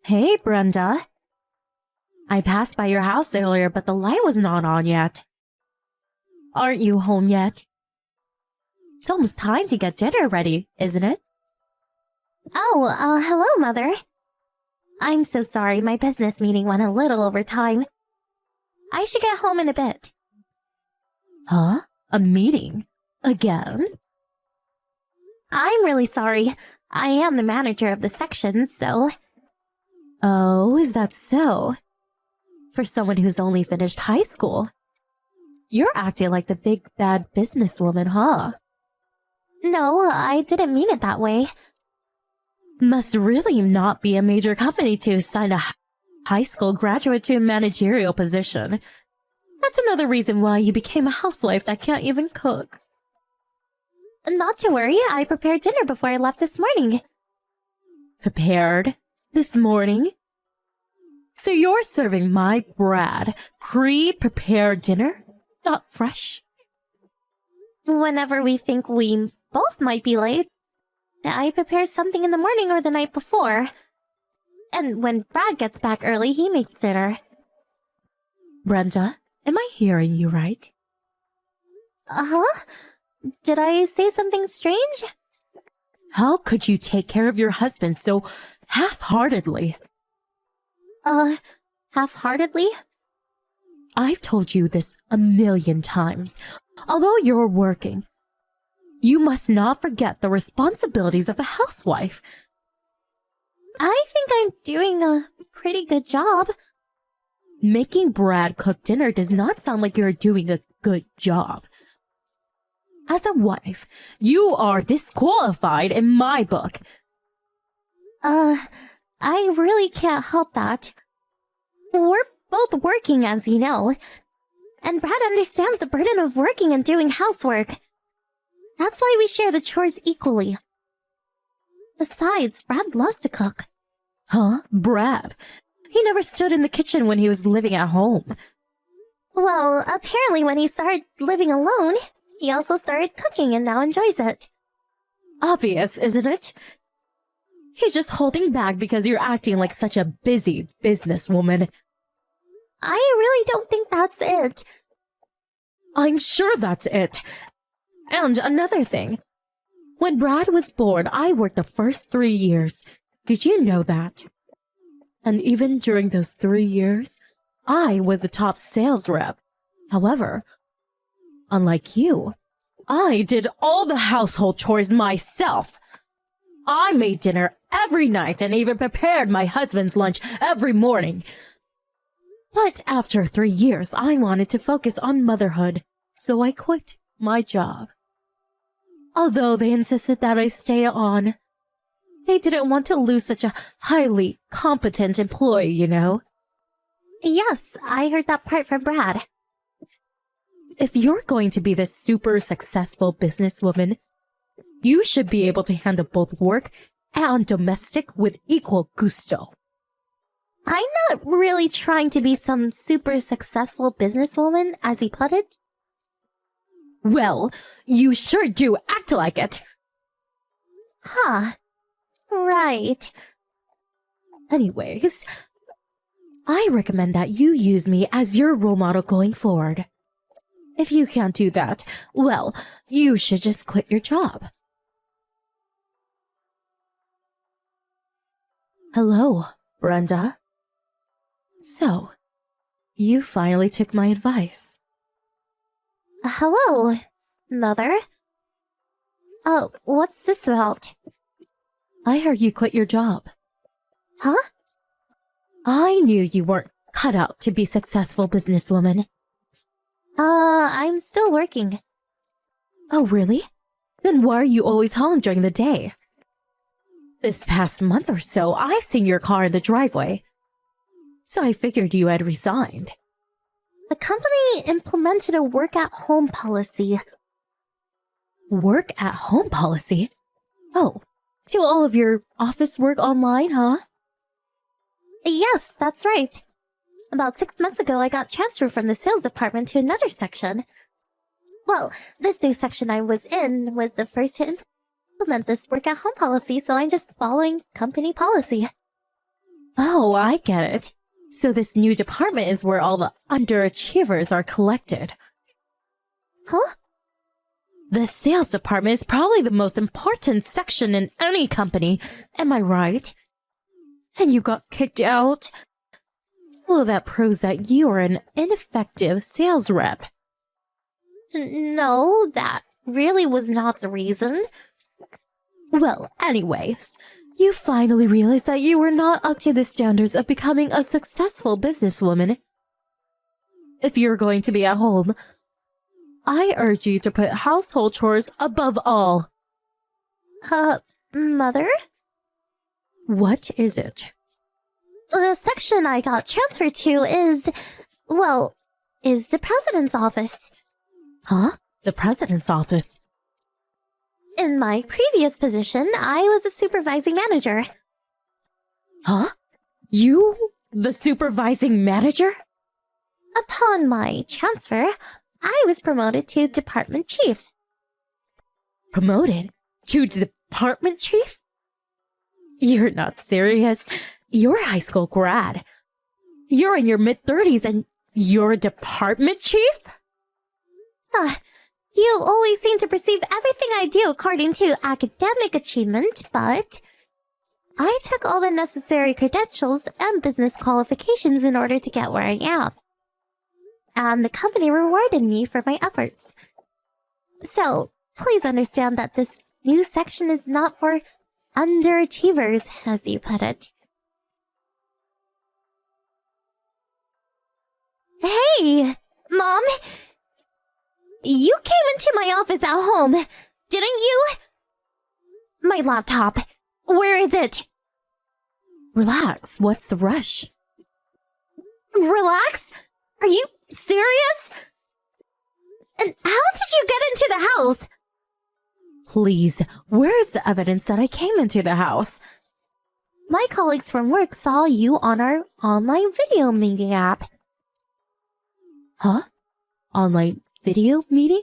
Hey, Brenda. I passed by your house earlier, but the light was not on yet. Aren't you home yet? It's almost time to get dinner ready, isn't it? Oh, hello, Mother. I'm so sorry, my business meeting went a little over time. I should get home in a bit. Huh? A meeting? Again? I'm really sorry. I am the manager of the section, so... Oh, is that so? For someone who's only finished high school. You're acting like the big bad businesswoman, huh? No, I didn't mean it that way. Must really not be a major company to assign a high school graduate to a managerial position. That's another reason why you became a housewife that can't even cook. Not to worry, I prepared dinner before I left this morning. Prepared? This morning? So you're serving my Brad pre-prepared dinner? Not fresh? Whenever we think we both might be late, I prepare something in the morning or the night before. And when Brad gets back early, he makes dinner. Brenda, am I hearing you right? Uh-huh? Did I say something strange? How could you take care of your husband so half-heartedly? Half-heartedly? I've told you this a million times. Although you're working, you must not forget the responsibilities of a housewife. I think I'm doing a pretty good job. Making Brad cook dinner does not sound like you're doing a good job. As a wife, you are disqualified in my book. I really can't help that. We're both working, as you know. And Brad understands the burden of working and doing housework. That's why we share the chores equally. Besides, Brad loves to cook. Huh? Brad? He never stood in the kitchen when he was living at home. Well, apparently when he started living alone, he also started cooking and now enjoys it. Obvious, isn't it? He's just holding back because you're acting like such a busy businesswoman. I really don't think that's it. I'm sure that's it. And another thing. When Brad was born, I worked the first 3 years. Did you know that? And even during those 3 years, I was the top sales rep. However, unlike you, I did all the household chores myself. I made dinner every night and even prepared my husband's lunch every morning. But after 3 years, I wanted to focus on motherhood, so I quit my job. Although they insisted that I stay on, they didn't want to lose such a highly competent employee, you know? Yes, I heard that part from Brad. If you're going to be this super successful businesswoman, you should be able to handle both work and domestic with equal gusto. I'm not really trying to be some super successful businesswoman, as he put it. Well, you sure do act like it. Huh. Right. Anyways, I recommend that you use me as your role model going forward. If you can't do that, well, you should just quit your job. Hello, Brenda. So, you finally took my advice. Hello, Mother. What's this about? I heard you quit your job. Huh? I knew you weren't cut out to be successful businesswoman. I'm still working. Oh, really? Then why are you always home during the day? This past month or so, I've seen your car in the driveway. So I figured you had resigned. The company implemented a work-at-home policy. Work-at-home policy? Oh, do all of your office work online, huh? Yes, that's right. About 6 months ago, I got transferred from the sales department to another section. Well, this new section I was in was the first to implement this work-at-home policy, so I'm just following company policy. Oh, Oh, I get it. So this new department is where all the underachievers are collected. Huh? The sales department is probably the most important section in any company. Am I right? And you got kicked out? Well, that proves that you are an ineffective sales rep. No, that really was not the reason. Well, anyways, you finally realized that you were not up to the standards of becoming a successful businesswoman. If you're going to be at home, I urge you to put household chores above all. Mother? What is it? The section I got transferred to is the president's office. Huh? The president's office? In my previous position, I was a supervising manager. Huh? You? The supervising manager? Upon my transfer, I was promoted to department chief. Promoted? To department chief? You're not serious. You're a high school grad. You're in your mid-30s and you're a department chief? You always seem to perceive everything I do according to academic achievement, but I took all the necessary credentials and business qualifications in order to get where I am. And the company rewarded me for my efforts. So, please understand that this new section is not for underachievers, as you put it. Hey, Mom! You came into my office at home, didn't you? My laptop. Where is it? Relax. What's the rush? Relax? Are you serious? And how did you get into the house? Please, where is the evidence that I came into the house? My colleagues from work saw you on our online video meeting app. Huh? Online video meeting?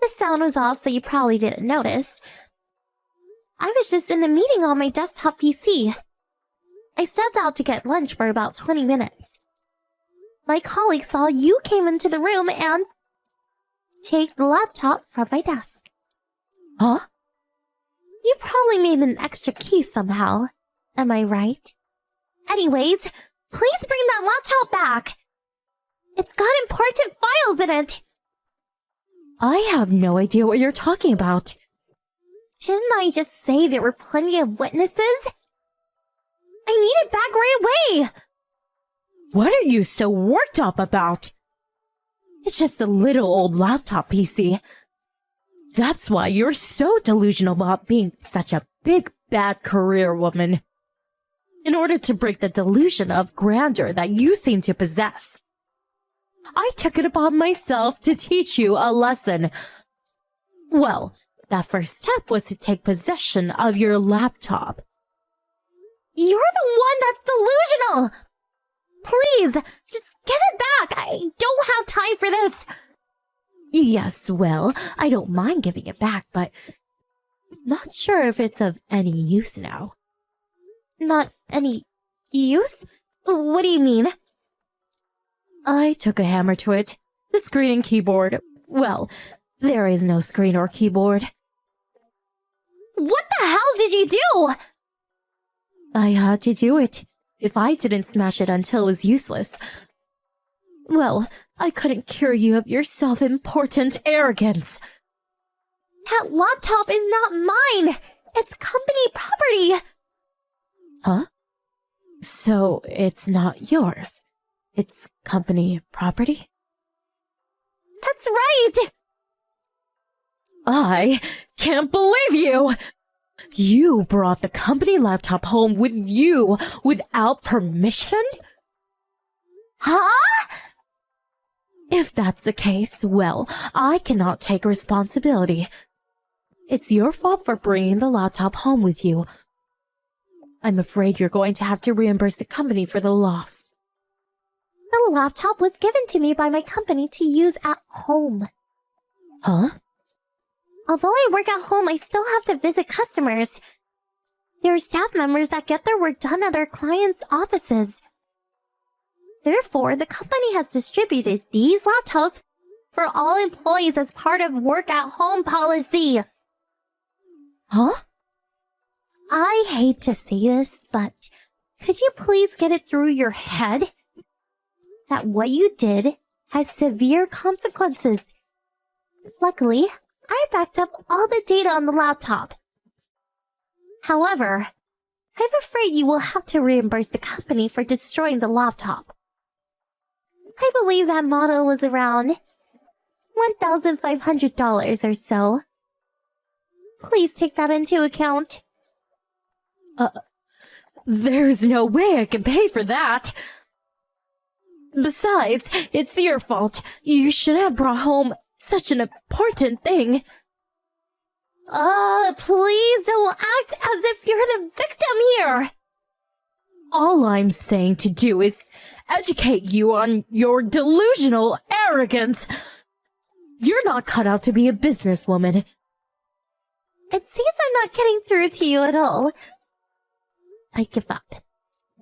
The sound was off, so you probably didn't notice. I was just in a meeting on my desktop PC. I stepped out to get lunch for about 20 minutes. My colleague saw you came into the room and take the laptop from my desk. Huh? You probably made an extra key somehow. Am I right? Anyways, please bring that laptop back. It's got important files in it. I have no idea what you're talking about. Didn't I just say there were plenty of witnesses? I need it back right away. What are you so worked up about? It's just a little old laptop PC. That's why you're so delusional about being such a big, bad career woman. In order to break the delusion of grandeur that you seem to possess, I took it upon myself to teach you a lesson. Well, that first step was to take possession of your laptop. You're the one that's delusional! Please, just give it back! I don't have time for this! Yes, well, I don't mind giving it back, but not sure if it's of any use now. Not any use? What do you mean? I took a hammer to it. The screen and keyboard. Well, there is no screen or keyboard. What the hell did you do? I had to do it. If I didn't smash it until it was useless, well, I couldn't cure you of your self-important arrogance. That laptop is not mine! It's company property! Huh? So it's not yours. It's company property? That's right! I can't believe you! You brought the company laptop home with you without permission? Huh? If that's the case, well, I cannot take responsibility. It's your fault for bringing the laptop home with you. I'm afraid you're going to have to reimburse the company for the loss. The laptop was given to me by my company to use at home. Huh? Although I work at home, I still have to visit customers. There are staff members that get their work done at our clients' offices. Therefore, the company has distributed these laptops for all employees as part of work-at-home policy. Huh? I hate to say this, but could you please get it through your head that what you did has severe consequences? Luckily, I backed up all the data on the laptop. However, I'm afraid you will have to reimburse the company for destroying the laptop. I believe that model was around $1,500 or so. Please take that into account. There's no way I can pay for that. Besides, it's your fault. You should have brought home such an important thing. Please don't act as if you're the victim here. All I'm saying to do is educate you on your delusional arrogance. You're not cut out to be a businesswoman. It seems I'm not getting through to you at all. I give up.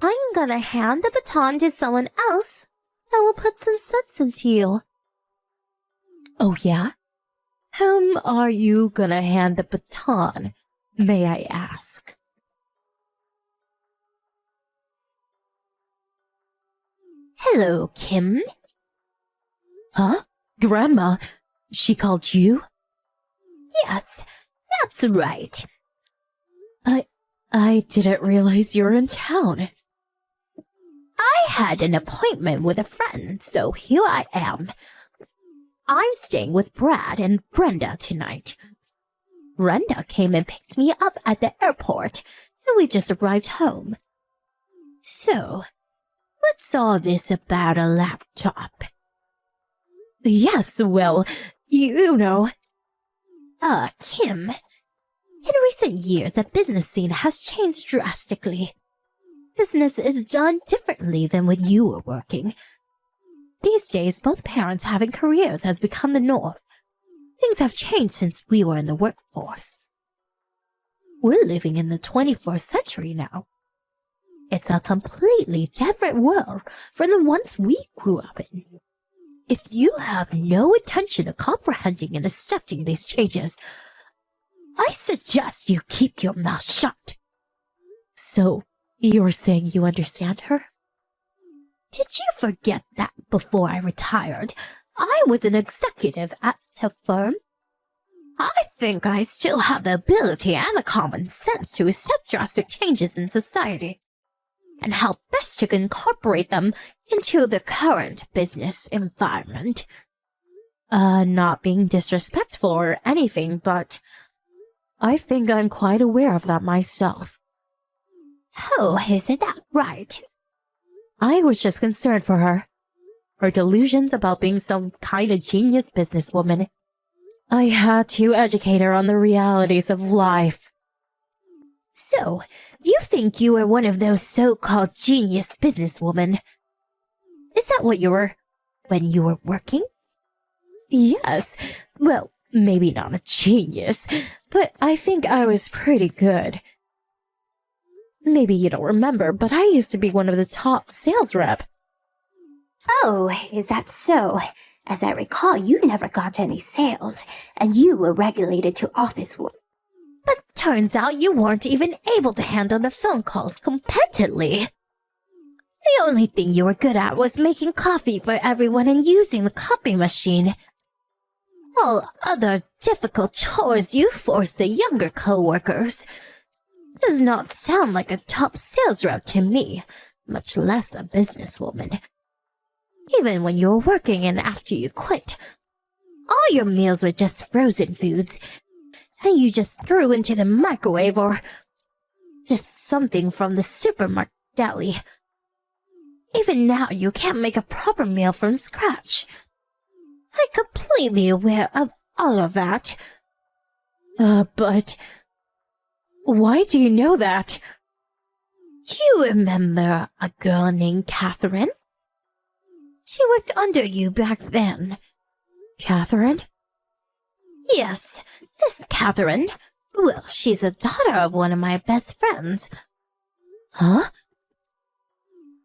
I'm gonna hand the baton to someone else that will put some sense into you. Oh yeah? Whom are you gonna hand the baton, may I ask? Hello, Kim. Huh? Grandma, she called you? Yes, that's right. I didn't realize you were in town. I had an appointment with a friend, so here I am. I'm staying with Brad and Brenda tonight. Brenda came and picked me up at the airport, and we just arrived home. So, what's all this about a laptop? Yes, well, you know. Kim. In recent years, the business scene has changed drastically. Business is done differently than when you were working. These days, both parents having careers has become the norm. Things have changed since we were in the workforce. We're living in the 21st century now. It's a completely different world from the ones we grew up in. If you have no intention of comprehending and accepting these changes, I suggest you keep your mouth shut. So, you're saying you understand her? Did you forget that before I retired, I was an executive at a firm? I think I still have the ability and the common sense to accept drastic changes in society, and how best to incorporate them into the current business environment. Not being disrespectful or anything, but I think I'm quite aware of that myself. Oh, isn't that right? I was just concerned for her. Her delusions about being some kind of genius businesswoman. I had to educate her on the realities of life. So, you think you were one of those so-called genius businesswomen? Is that what you were when you were working? Yes. Well, maybe not a genius, but I think I was pretty good. Maybe you don't remember, but I used to be one of the top sales rep. Oh, is that so? As I recall, you never got any sales, and you were relegated to office work. But turns out you weren't even able to handle the phone calls competently. The only thing you were good at was making coffee for everyone and using the copy machine. All other difficult chores you force the younger co-workers. Does not sound like a top sales rep to me, much less a businesswoman. Even when you were working and after you quit, all your meals were just frozen foods, and you just threw into the microwave or just something from the supermarket deli. Even now, you can't make a proper meal from scratch. I'm completely aware of all of that. But why do you know that? You remember a girl named Catherine? She worked under you back then. Catherine? Yes, this Catherine. Well, she's a daughter of one of my best friends. Huh?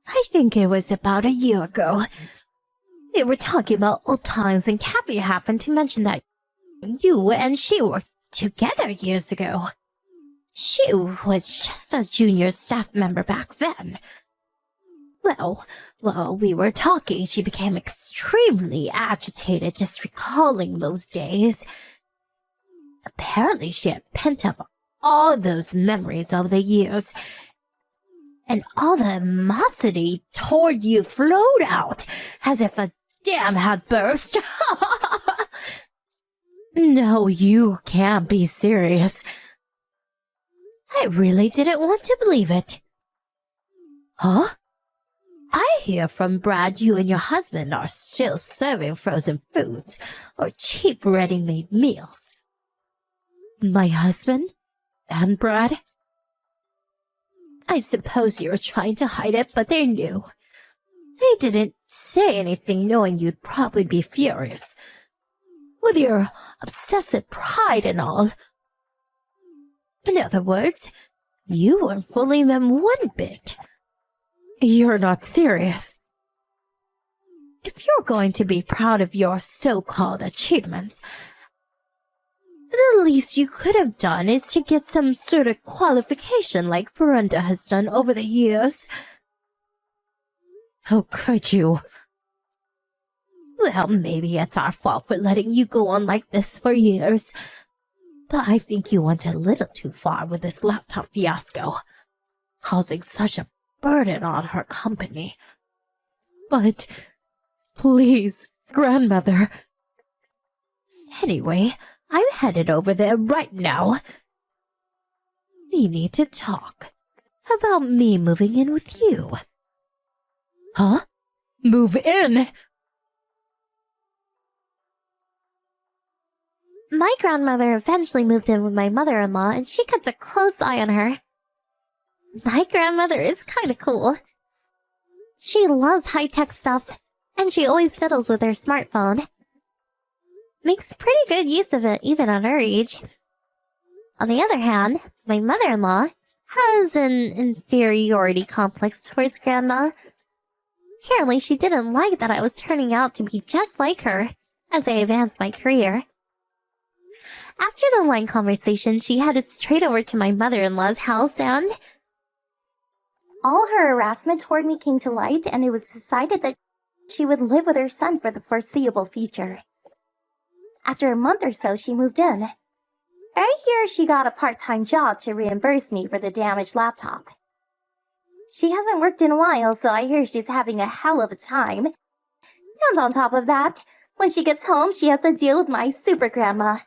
I think it was about a year ago. We were talking about old times and Kathy happened to mention that you and she worked together years ago. She was just a junior staff member back then. Well, while we were talking, she became extremely agitated just recalling those days. Apparently, she had pent up all those memories over the years, and all the animosity toward you flowed out as if a dam had burst. No, you can't be serious. I really didn't want to believe it. Huh? I hear from Brad you and your husband are still serving frozen foods or cheap ready-made meals. My husband? And Brad? I suppose you were trying to hide it, but they knew. They didn't say anything knowing you'd probably be furious. With your obsessive pride and all. In other words, you weren't fooling them one bit. You're not serious. If you're going to be proud of your so-called achievements, the least you could have done is to get some sort of qualification like Brenda has done over the years. How could you? Well, maybe it's our fault for letting you go on like this for years. But I think you went a little too far with this laptop fiasco, causing such a burden on her company. But, please, grandmother. Anyway, I'm headed over there right now. We need to talk about me moving in with you. Huh? Move in? My grandmother eventually moved in with my mother-in-law, and she kept a close eye on her. My grandmother is kinda cool. She loves high-tech stuff, and she always fiddles with her smartphone. Makes pretty good use of it, even at her age. On the other hand, my mother-in-law has an inferiority complex towards Grandma. Apparently, she didn't like that I was turning out to be just like her as I advanced my career. After the line conversation, she headed straight over to my mother-in-law's house and all her harassment toward me came to light, and it was decided that she would live with her son for the foreseeable future. After a month or so, she moved in. I hear she got a part-time job to reimburse me for the damaged laptop. She hasn't worked in a while, so I hear she's having a hell of a time. And on top of that, when she gets home, she has to deal with my super grandma.